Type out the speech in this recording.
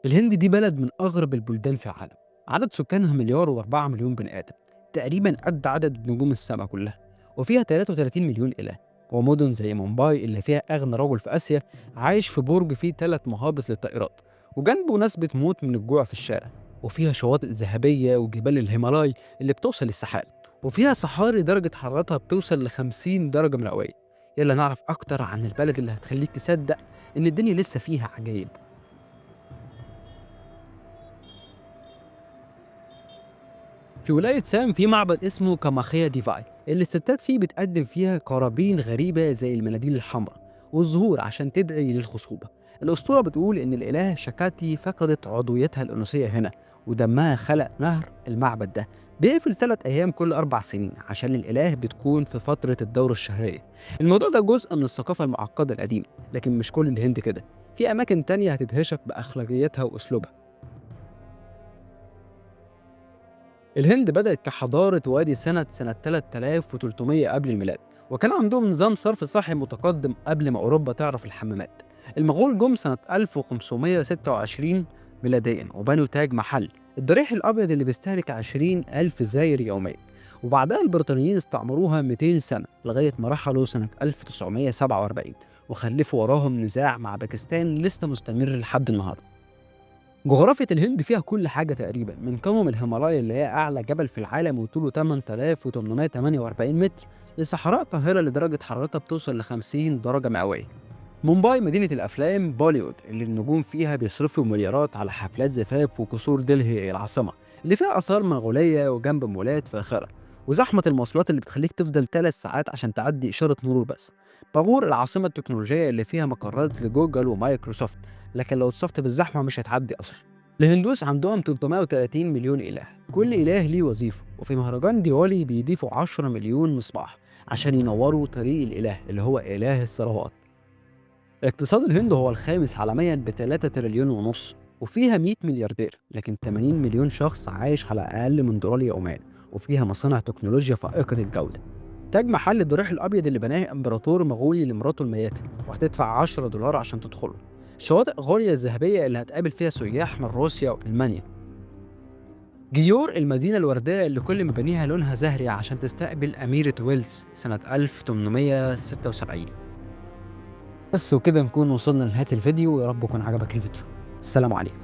الهند دي بلد من أغرب البلدان في العالم. عدد سكانها مليار وأربعة مليون بني آدم، تقريبا قد عدد نجوم السماء كلها. وفيها 33 مليون إله. ومدن زي مومباي اللي فيها أغنى رجل في آسيا عايش في برج فيه 3 مهابط للطائرات، وجنبه ناس بتموت من الجوع في الشارع. وفيها شواطئ ذهبية وجبال الهيمالاي اللي بتوصل للسحاب. وفيها صحاري درجة حرارتها بتوصل ل 50 درجة مئوية. يلا نعرف أكتر عن البلد اللي هتخليك تصدق إن الدنيا لسه فيها عجائب. في ولاية سام في معبد اسمه كاماخيا ديفاي اللي الستات فيه بتقدم فيها قرابين غريبة زي المناديل الحمراء والزهور عشان تدعي للخصوبة. الأسطورة بتقول إن الإله شاكاتي فقدت عضويتها الأنوثية هنا، ودمها خلق نهر. المعبد ده بيقفل 3 أيام كل 4 سنين عشان الإله بتكون في فترة الدورة الشهرية. الموضوع ده جزء من الثقافة المعقدة القديمة، لكن مش كل الهند كده. في أماكن تانية هتدهشك بأخلاقيتها وأسلوبها. الهند بدأت كحضارة وادي سنة 3300 قبل الميلاد، وكان عندهم نظام صرف صحي متقدم قبل ما أوروبا تعرف الحمامات. المغول جم سنة 1526 ميلاديا وبنوا تاج محل، الضريح الأبيض اللي بيستهلك 20 ألف زاير يوميا. وبعدها البريطانيين استعمروها 200 سنة لغاية ما رحلوا سنة 1947 وخلفوا وراهم نزاع مع باكستان لسه مستمر لحد النهاردة. جغرافيا الهند فيها كل حاجة تقريبا، من قمم الهيمالايا اللي هي أعلى جبل في العالم وطوله 8848 متر لصحراء قاهرة اللي درجة حرارتها بتوصل ل 50 درجة مئوية. مومباي مدينة الأفلام بوليوود اللي النجوم فيها بيصرفوا مليارات على حفلات زفاف، وقصور دلهي العاصمة اللي فيها آثار مغولية وجنب مولات فاخرة. وزحمة المواصلات اللي بتخليك تفضل 3 ساعات عشان تعدي إشارة مرور بس. باغور العاصمة التكنولوجية اللي فيها مقرات لجوجل ومايكروسوفت، لكن لو اتصفت بالزحمة مش هتعدي أصلا. الهندوس عندهم 330 مليون إله، كل إله ليه وظيفة، وفي مهرجان ديوالي بيضيفوا 10 مليون مصباح عشان ينوروا طريق الإله اللي هو إله الثروات. اقتصاد الهند هو الخامس عالميا ب 3 تريليون ونص، وفيها 100 ملياردير، لكن 80 مليون شخص عايش على أقل من دولار يوميا. وفيها مصانع تكنولوجيا فائقة الجودة. تاج محل الضريح الأبيض اللي بناه إمبراطور مغولي لمراته الميتة، وهتدفع 10 دولار عشان تدخله. شواطئ غوريا الذهبية اللي هتقابل فيها سياح من روسيا وألمانيا. جيور المدينة الوردية اللي كل مبانيها لونها زهري عشان تستقبل أميرة ويلز سنة 1876. بس وكده نكون وصلنا لنهاية الفيديو، ويا رب يكون عجبك الفيديو. السلام عليكم.